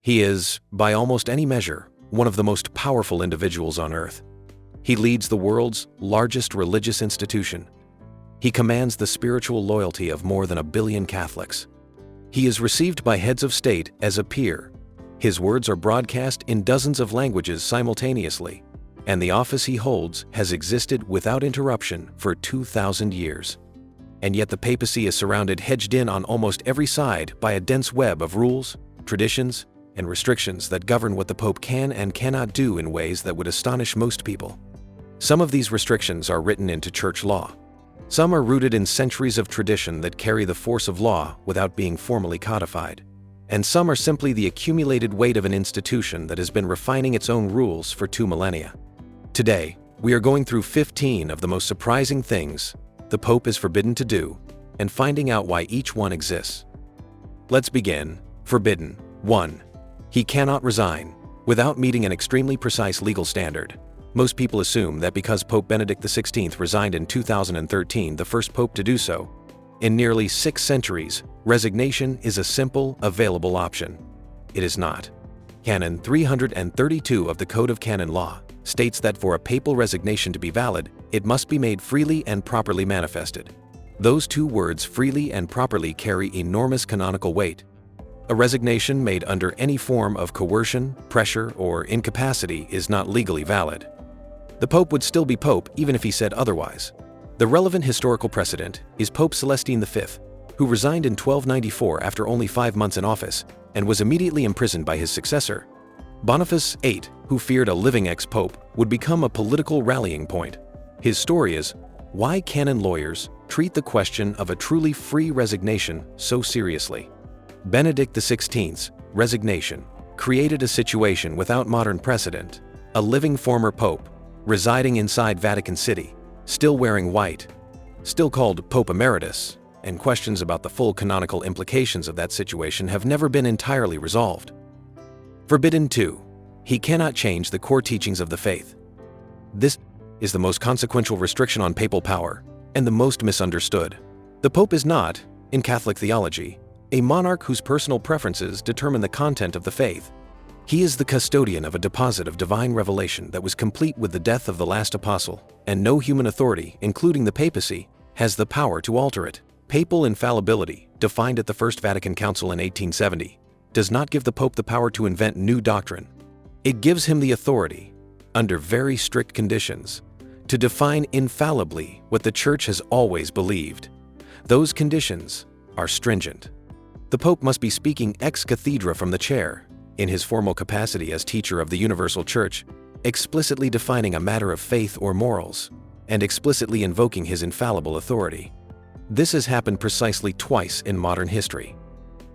He is, by almost any measure, one of the most powerful individuals on earth. He leads the world's largest religious institution. He commands the spiritual loyalty of more than 1 billion Catholics. He is received by heads of state as a peer. His words are broadcast in dozens of languages simultaneously, and the office he holds has existed without interruption for 2,000 years. And yet the papacy is surrounded, hedged in on almost every side by a dense web of rules, traditions, and restrictions that govern what the Pope can and cannot do in ways that would astonish most people. Some of these restrictions are written into church law. Some are rooted in centuries of tradition that carry the force of law without being formally codified. And some are simply the accumulated weight of an institution that has been refining its own rules for 2 millennia. Today, we are going through 15 of the most surprising things the Pope is forbidden to do, and finding out why each one exists. Let's begin. Forbidden. 1. He cannot resign without meeting an extremely precise legal standard. Most people assume that because Pope Benedict XVI resigned in 2013, the first pope to do so, in nearly 6 centuries, resignation is a simple, available option. It is not. Canon 332 of the Code of Canon Law states that for a papal resignation to be valid, it must be made freely and properly manifested. Those 2 words, freely and properly, carry enormous canonical weight. A resignation made under any form of coercion, pressure, or incapacity is not legally valid. The Pope would still be Pope even if he said otherwise. The relevant historical precedent is Pope Celestine V, who resigned in 1294 after only 5 months in office and was immediately imprisoned by his successor. Boniface VIII, who feared a living ex-pope, would become a political rallying point. His story is why canon lawyers treat the question of a truly free resignation so seriously. Benedict XVI's resignation created a situation without modern precedent. A living former pope, residing inside Vatican City, still wearing white, still called Pope Emeritus, and questions about the full canonical implications of that situation have never been entirely resolved. Forbidden 2. He cannot change the core teachings of the faith. This is the most consequential restriction on papal power, and the most misunderstood. The Pope is not, in Catholic theology, a monarch whose personal preferences determine the content of the faith. He is the custodian of a deposit of divine revelation that was complete with the death of the last apostle, and no human authority, including the papacy, has the power to alter it. Papal infallibility, defined at the First Vatican Council in 1870, does not give the Pope the power to invent new doctrine. It gives him the authority, under very strict conditions, to define infallibly what the Church has always believed. Those conditions are stringent. The Pope must be speaking ex cathedra from the chair, in his formal capacity as teacher of the Universal Church, explicitly defining a matter of faith or morals, and explicitly invoking his infallible authority. This has happened precisely twice in modern history.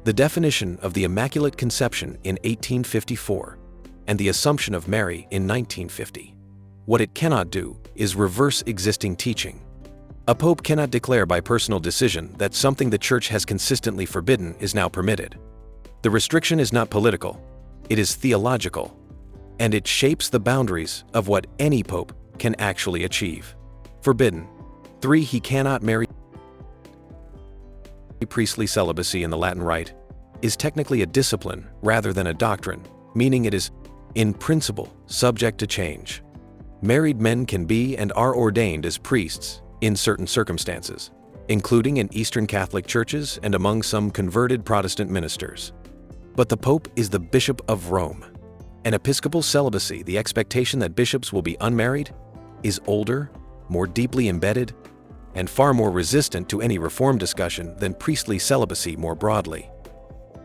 The definition of the Immaculate Conception in 1854 and the Assumption of Mary in 1950. What it cannot do is reverse existing teaching. A pope cannot declare by personal decision that something the Church has consistently forbidden is now permitted. The restriction is not political, it is theological, and it shapes the boundaries of what any pope can actually achieve. Forbidden. 3. He cannot marry. Priestly celibacy in the Latin Rite is technically a discipline rather than a doctrine, meaning it is, in principle, subject to change. Married men can be and are ordained as priests in certain circumstances, including in Eastern Catholic churches and among some converted Protestant ministers. But the Pope is the Bishop of Rome. An episcopal celibacy, the expectation that bishops will be unmarried, is older, more deeply embedded, and far more resistant to any reform discussion than priestly celibacy more broadly.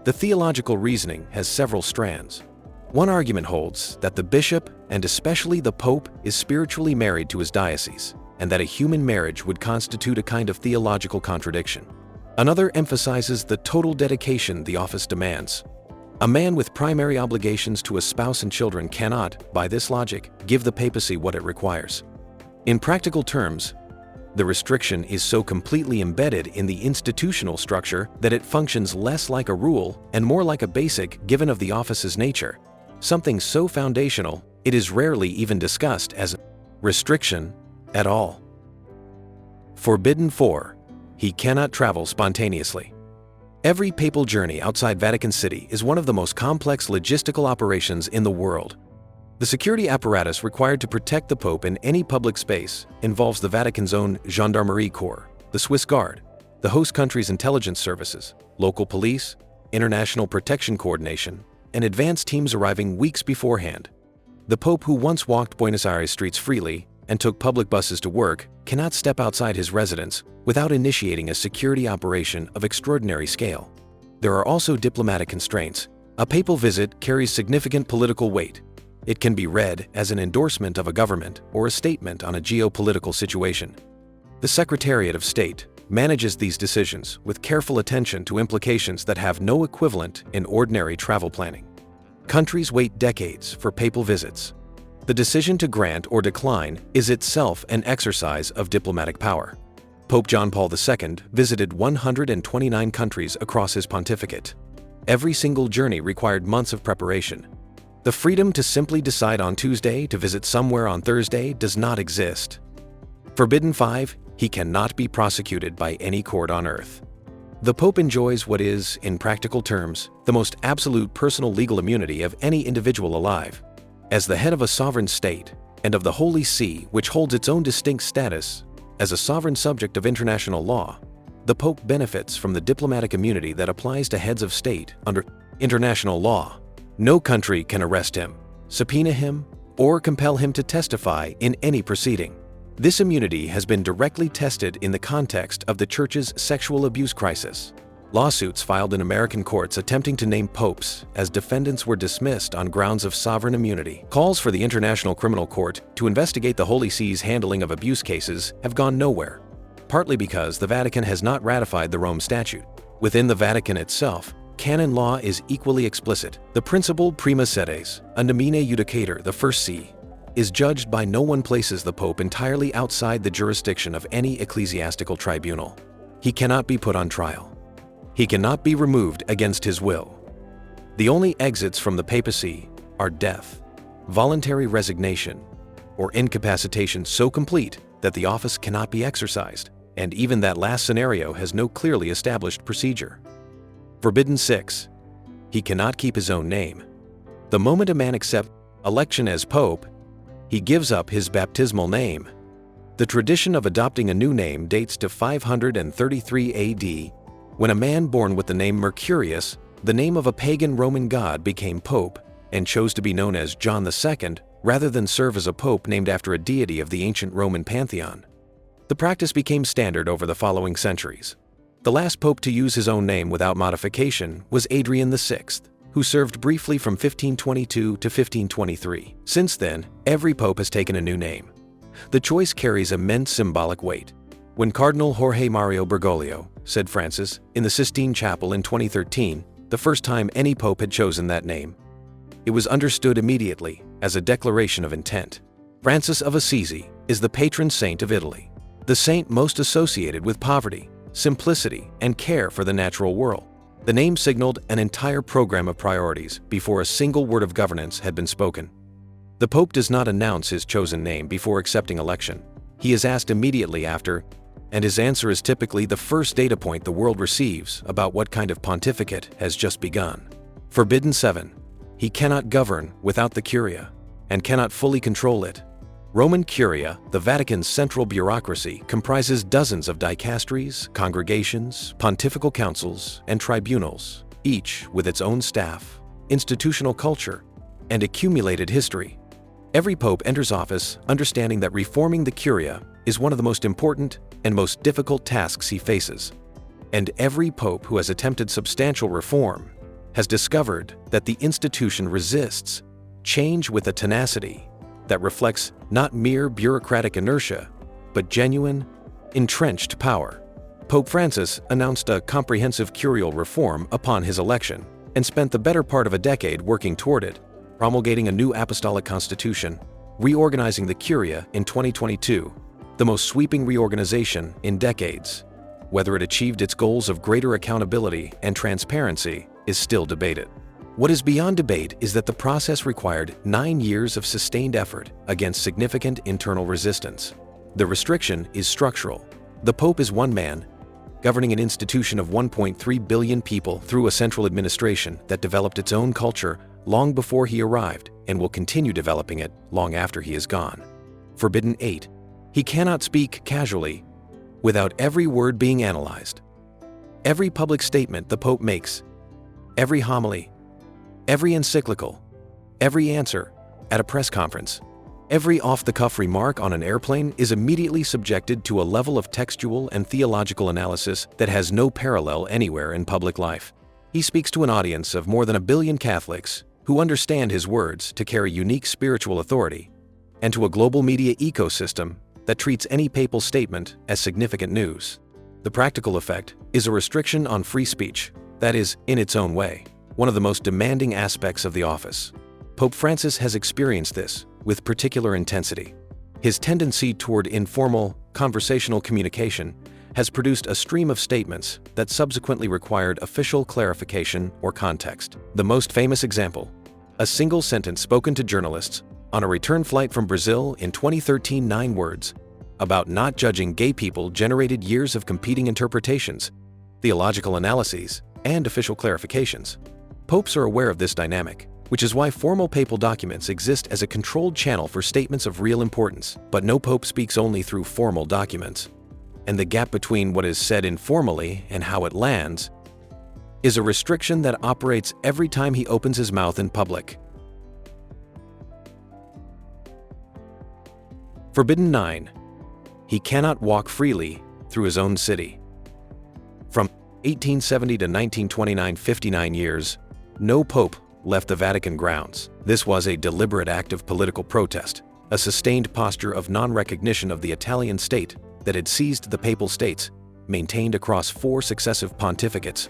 The theological reasoning has several strands. One argument holds that the bishop, and especially the Pope, is spiritually married to his diocese, and that a human marriage would constitute a kind of theological contradiction. Another emphasizes the total dedication the office demands. A man with primary obligations to a spouse and children cannot, by this logic, give the papacy what it requires. In practical terms, the restriction is so completely embedded in the institutional structure that it functions less like a rule and more like a basic given of the office's nature, something so foundational it is rarely even discussed as a restriction at all. Forbidden 4. He cannot travel spontaneously. Every papal journey outside Vatican City is one of the most complex logistical operations in the world. The security apparatus required to protect the Pope in any public space involves the Vatican's own Gendarmerie Corps, the Swiss Guard, the host country's intelligence services, local police, international protection coordination, and advanced teams arriving weeks beforehand. The Pope, who once walked Buenos Aires streets freely and took public buses to work, cannot step outside his residence without initiating a security operation of extraordinary scale. There are also diplomatic constraints. A papal visit carries significant political weight. It can be read as an endorsement of a government or a statement on a geopolitical situation. The Secretariat of State manages these decisions with careful attention to implications that have no equivalent in ordinary travel planning. Countries wait decades for papal visits. The decision to grant or decline is itself an exercise of diplomatic power. Pope John Paul II visited 129 countries across his pontificate. Every single journey required months of preparation. The freedom to simply decide on Tuesday to visit somewhere on Thursday does not exist. Forbidden 5, he cannot be prosecuted by any court on earth. The Pope enjoys what is, in practical terms, the most absolute personal legal immunity of any individual alive. As the head of a sovereign state and of the Holy See, which holds its own distinct status as a sovereign subject of international law, the Pope benefits from the diplomatic immunity that applies to heads of state under international law. No country can arrest him, subpoena him, or compel him to testify in any proceeding. This immunity has been directly tested in the context of the Church's sexual abuse crisis. Lawsuits filed in American courts attempting to name popes as defendants were dismissed on grounds of sovereign immunity. Calls for the International Criminal Court to investigate the Holy See's handling of abuse cases have gone nowhere, partly because the Vatican has not ratified the Rome Statute. Within the Vatican itself, canon law is equally explicit. The principle prima sedes, a nomine judicator, the first see, is judged by no one places the Pope entirely outside the jurisdiction of any ecclesiastical tribunal. He cannot be put on trial. He cannot be removed against his will. The only exits from the papacy are death, voluntary resignation, or incapacitation so complete that the office cannot be exercised, and even that last scenario has no clearly established procedure. Forbidden 6. He cannot keep his own name. The moment a man accepts election as Pope, he gives up his baptismal name. The tradition of adopting a new name dates to 533 AD, when a man born with the name Mercurius, the name of a pagan Roman god, became pope and chose to be known as John II rather than serve as a pope named after a deity of the ancient Roman pantheon. The practice became standard over the following centuries. The last pope to use his own name without modification was Adrian VI, who served briefly from 1522 to 1523. Since then, every pope has taken a new name. The choice carries immense symbolic weight. When Cardinal Jorge Mario Bergoglio, said Francis, in the Sistine Chapel in 2013, the first time any pope had chosen that name, it was understood immediately as a declaration of intent. Francis of Assisi is the patron saint of Italy, the saint most associated with poverty, simplicity, and care for the natural world. The name signaled an entire program of priorities before a single word of governance had been spoken. The Pope does not announce his chosen name before accepting election. He is asked immediately after, and his answer is typically the first data point the world receives about what kind of pontificate has just begun. Forbidden 7. He cannot govern without the Curia, and cannot fully control it. Roman Curia, the Vatican's central bureaucracy, comprises dozens of dicasteries, congregations, pontifical councils, and tribunals, each with its own staff, institutional culture, and accumulated history. Every pope enters office understanding that reforming the Curia is one of the most important and most difficult tasks he faces. And every pope who has attempted substantial reform has discovered that the institution resists change with a tenacity that reflects not mere bureaucratic inertia, but genuine, entrenched power. Pope Francis announced a comprehensive curial reform upon his election and spent the better part of a decade working toward it, promulgating a new apostolic constitution, reorganizing the Curia in 2022, the most sweeping reorganization in decades. Whether it achieved its goals of greater accountability and transparency is still debated. What is beyond debate is that the process required 9 years of sustained effort against significant internal resistance. The restriction is structural. The Pope is one man, governing an institution of 1.3 billion people through a central administration that developed its own culture long before he arrived and will continue developing it long after he is gone. Forbidden 8. He cannot speak casually without every word being analyzed. Every public statement the Pope makes, every homily, every encyclical, every answer at a press conference, every off-the-cuff remark on an airplane is immediately subjected to a level of textual and theological analysis that has no parallel anywhere in public life. He speaks to an audience of more than 1 billion Catholics who understand his words to carry unique spiritual authority, and to a global media ecosystem that treats any papal statement as significant news. The practical effect is a restriction on free speech that is, in its own way, one of the most demanding aspects of the office. Pope Francis has experienced this with particular intensity. His tendency toward informal, conversational communication has produced a stream of statements that subsequently required official clarification or context. The most famous example, a single sentence spoken to journalists on a return flight from Brazil in 2013, 9 words, about not judging gay people generated years of competing interpretations, theological analyses, and official clarifications. Popes are aware of this dynamic, which is why formal papal documents exist as a controlled channel for statements of real importance, but no pope speaks only through formal documents. And the gap between what is said informally and how it lands is a restriction that operates every time he opens his mouth in public. Forbidden 9. He cannot walk freely through his own city. From 1870 to 1929, 59 years, no pope left the Vatican grounds. This was a deliberate act of political protest, a sustained posture of non-recognition of the Italian state that had seized the papal states, maintained across 4 successive pontificates.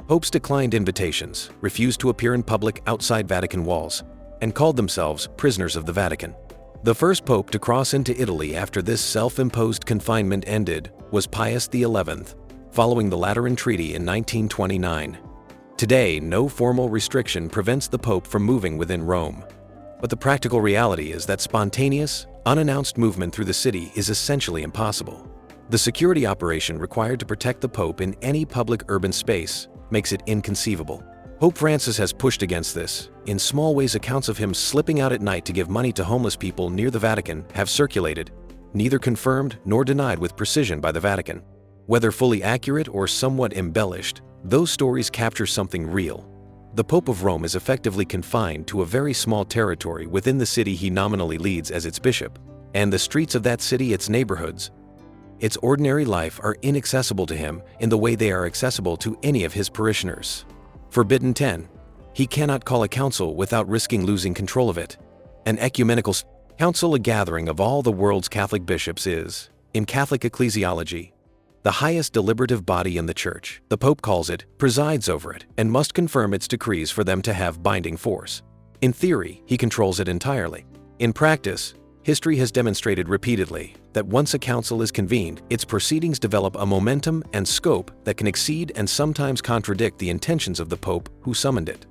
Popes declined invitations, refused to appear in public outside Vatican walls, and called themselves prisoners of the Vatican. The first pope to cross into Italy after this self-imposed confinement ended was Pius XI, following the Lateran Treaty in 1929. Today, no formal restriction prevents the Pope from moving within Rome. But the practical reality is that spontaneous, unannounced movement through the city is essentially impossible. The security operation required to protect the Pope in any public urban space makes it inconceivable. Pope Francis has pushed against this. In small ways, accounts of him slipping out at night to give money to homeless people near the Vatican have circulated, neither confirmed nor denied with precision by the Vatican. Whether fully accurate or somewhat embellished, those stories capture something real. The Pope of Rome is effectively confined to a very small territory within the city he nominally leads as its bishop, and the streets of that city, its neighborhoods, its ordinary life are inaccessible to him in the way they are accessible to any of his parishioners. Forbidden 10. He cannot call a council without risking losing control of it. An ecumenical council, a gathering of all the world's Catholic bishops, is, in Catholic ecclesiology, the highest deliberative body in the Church. The Pope calls it, presides over it, and must confirm its decrees for them to have binding force. In theory, he controls it entirely. In practice, history has demonstrated repeatedly that once a council is convened, its proceedings develop a momentum and scope that can exceed and sometimes contradict the intentions of the Pope who summoned it.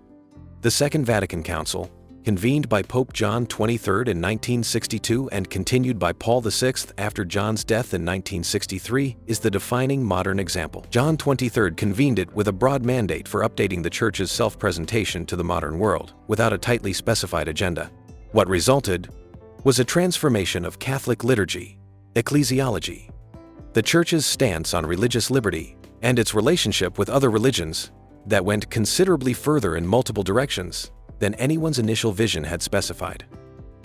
The Second Vatican Council, convened by Pope John XXIII in 1962 and continued by Paul VI after John's death in 1963, is the defining modern example. John XXIII convened it with a broad mandate for updating the Church's self-presentation to the modern world, without a tightly specified agenda. What resulted was a transformation of Catholic liturgy, ecclesiology, the Church's stance on religious liberty, and its relationship with other religions that went considerably further in multiple directions than anyone's initial vision had specified.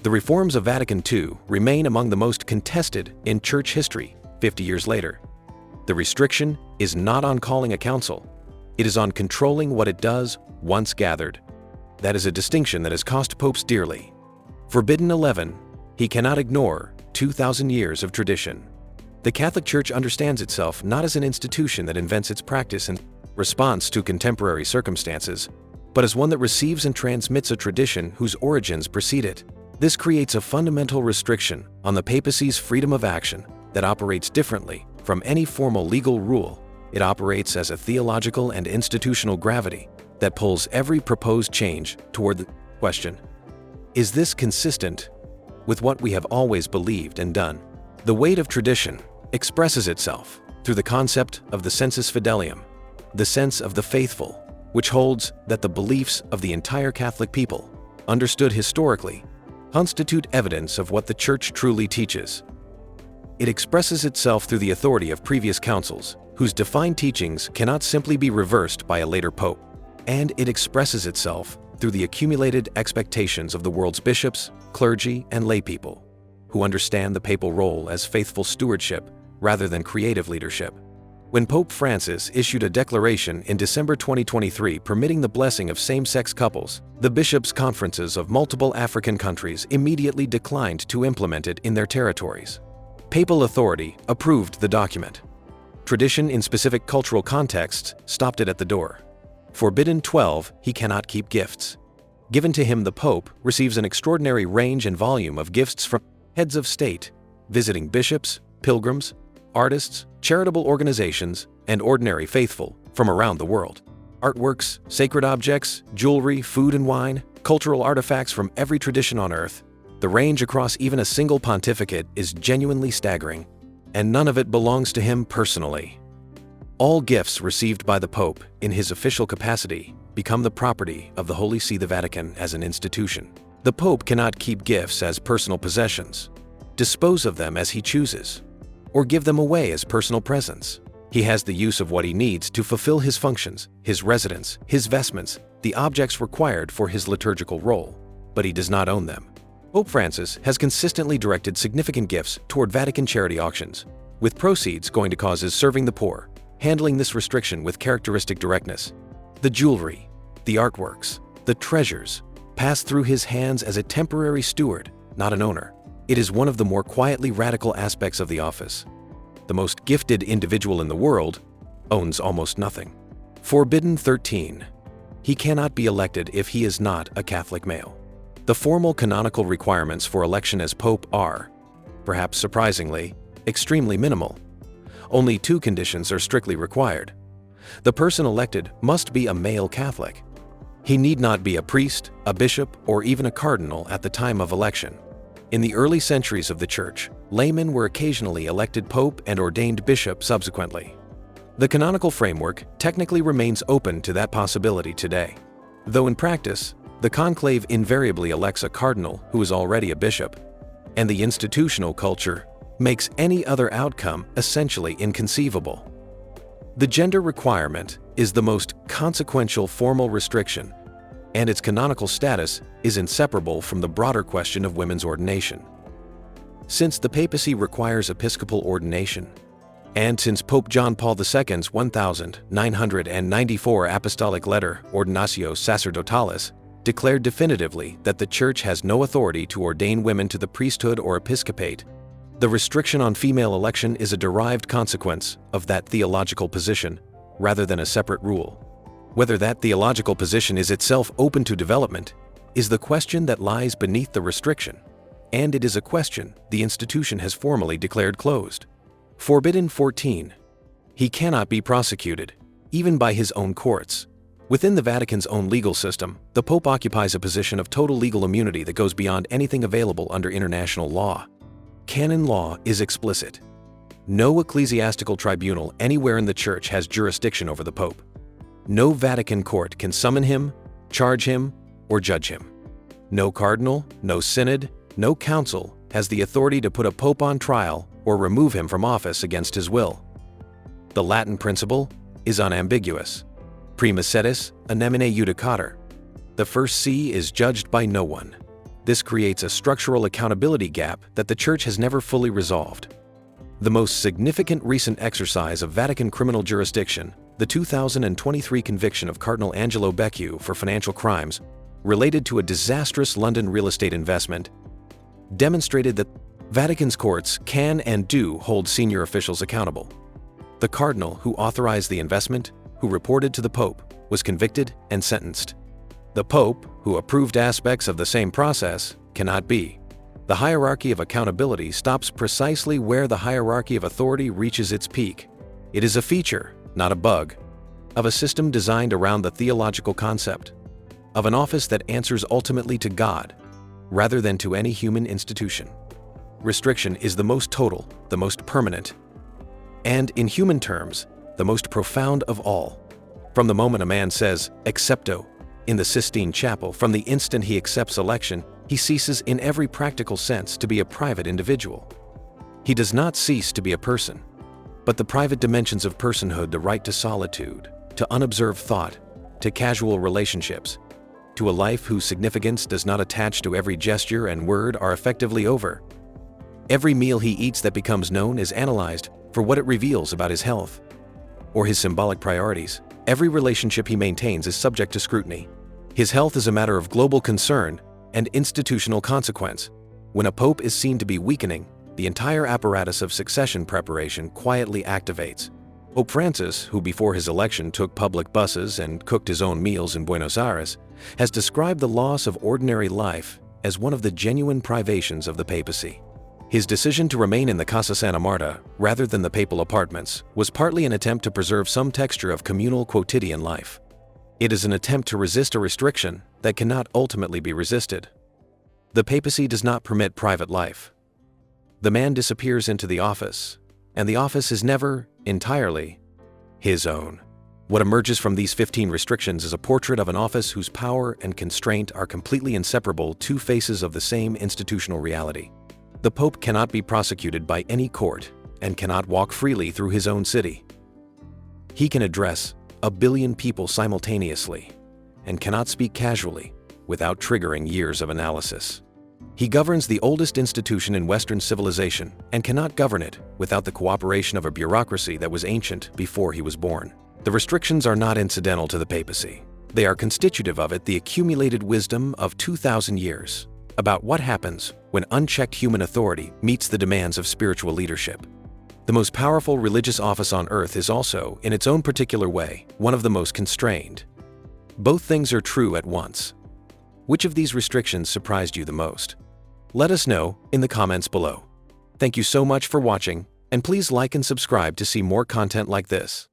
The reforms of Vatican II remain among the most contested in Church history 50 years later. The restriction is not on calling a council, it is on controlling what it does once gathered. That is a distinction that has cost popes dearly. Forbidden 11. He cannot ignore 2,000 years of tradition. The Catholic Church understands itself not as an institution that invents its practice in response to contemporary circumstances, but as one that receives and transmits a tradition whose origins precede it. This creates a fundamental restriction on the papacy's freedom of action that operates differently from any formal legal rule. It operates as a theological and institutional gravity that pulls every proposed change toward the question: is this consistent with what we have always believed and done? The weight of tradition expresses itself through the concept of the sensus fidelium, the sense of the faithful, which holds that the beliefs of the entire Catholic people, understood historically, constitute evidence of what the Church truly teaches. It expresses itself through the authority of previous councils, whose defined teachings cannot simply be reversed by a later pope, and it expresses itself through the accumulated expectations of the world's bishops, clergy, and laypeople, who understand the papal role as faithful stewardship rather than creative leadership. When Pope Francis issued a declaration in December 2023 permitting the blessing of same-sex couples, the bishops' conferences of multiple African countries immediately declined to implement it in their territories. Papal authority approved the document. Tradition in specific cultural contexts stopped it at the door. Forbidden 12, he cannot keep gifts. Given to him, the Pope receives an extraordinary range and volume of gifts from heads of state, visiting bishops, pilgrims, artists, charitable organizations, and ordinary faithful from around the world. Artworks, sacred objects, jewelry, food and wine, cultural artifacts from every tradition on earth. The range across even a single pontificate is genuinely staggering, and none of it belongs to him personally. All gifts received by the Pope in his official capacity become the property of the Holy See, the Vatican, as an institution. The Pope cannot keep gifts as personal possessions, dispose of them as he chooses, or give them away as personal presents. He has the use of what he needs to fulfill his functions, his residence, his vestments, the objects required for his liturgical role, but he does not own them. Pope Francis has consistently directed significant gifts toward Vatican charity auctions, with proceeds going to causes serving the poor, handling this restriction with characteristic directness. The jewelry, the artworks, the treasures pass through his hands as a temporary steward, not an owner. It is one of the more quietly radical aspects of the office. The most gifted individual in the world owns almost nothing. Forbidden 13. He cannot be elected if he is not a Catholic male. The formal canonical requirements for election as pope are, perhaps surprisingly, extremely minimal. Only 2 conditions are strictly required. The person elected must be a male Catholic. He need not be a priest, a bishop, or even a cardinal at the time of election. In the early centuries of the Church, laymen were occasionally elected pope and ordained bishop subsequently. The canonical framework technically remains open to that possibility today, though in practice, the conclave invariably elects a cardinal who is already a bishop, and the institutional culture makes any other outcome essentially inconceivable. The gender requirement is the most consequential formal restriction, and its canonical status is inseparable from the broader question of women's ordination. Since the papacy requires episcopal ordination, and since Pope John Paul II's 1994 apostolic letter Ordinatio Sacerdotalis declared definitively that the Church has no authority to ordain women to the priesthood or episcopate, the restriction on female election is a derived consequence of that theological position rather than a separate rule. Whether that theological position is itself open to development is the question that lies beneath the restriction, and it is a question the institution has formally declared closed. Forbidden 14. He cannot be prosecuted, even by his own courts. Within the Vatican's own legal system, the Pope occupies a position of total legal immunity that goes beyond anything available under international law. Canon law is explicit. No ecclesiastical tribunal anywhere in the Church has jurisdiction over the Pope. No Vatican court can summon him, charge him, or judge him. No cardinal, no synod, no council has the authority to put a pope on trial or remove him from office against his will. The Latin principle is unambiguous. Prima setis, anemine judicatur. The first see is judged by no one. This creates a structural accountability gap that the Church has never fully resolved. The most significant recent exercise of Vatican criminal jurisdiction, the 2023 conviction of Cardinal Angelo Becciu for financial crimes related to a disastrous London real estate investment, demonstrated that Vatican's courts can and do hold senior officials accountable. The cardinal who authorized the investment, who reported to the Pope, was convicted and sentenced. The Pope, who approved aspects of the same process, cannot be. The hierarchy of accountability stops precisely where the hierarchy of authority reaches its peak. It is a feature, not a bug, of a system designed around the theological concept, of an office that answers ultimately to God, rather than to any human institution. Restriction is the most total, the most permanent, and, in human terms, the most profound of all. From the moment a man says, "accepto," in the Sistine Chapel, from the instant he accepts election, he ceases in every practical sense to be a private individual. He does not cease to be a person, but the private dimensions of personhood, the right to solitude, to unobserved thought, to casual relationships, to a life whose significance does not attach to every gesture and word, are effectively over. Every meal he eats that becomes known is analyzed for what it reveals about his health or his symbolic priorities. Every relationship he maintains is subject to scrutiny. His health is a matter of global concern and institutional consequence. When a pope is seen to be weakening, the entire apparatus of succession preparation quietly activates. Pope Francis, who before his election took public buses and cooked his own meals in Buenos Aires, has described the loss of ordinary life as one of the genuine privations of the papacy. His decision to remain in the Casa Santa Marta rather than the papal apartments was partly an attempt to preserve some texture of communal quotidian life. It is an attempt to resist a restriction that cannot ultimately be resisted. The papacy does not permit private life. The man disappears into the office, and the office is never, entirely, his own. What emerges from these 15 restrictions is a portrait of an office whose power and constraint are completely inseparable, two faces of the same institutional reality. The Pope cannot be prosecuted by any court and cannot walk freely through his own city. He can address 1 billion people simultaneously and cannot speak casually without triggering years of analysis. He governs the oldest institution in Western civilization and cannot govern it without the cooperation of a bureaucracy that was ancient before he was born. The restrictions are not incidental to the papacy. They are constitutive of it, the accumulated wisdom of 2,000 years about what happens when unchecked human authority meets the demands of spiritual leadership. The most powerful religious office on earth is also, in its own particular way, one of the most constrained. Both things are true at once. Which of these restrictions surprised you the most? Let us know in the comments below. Thank you so much for watching, and please like and subscribe to see more content like this.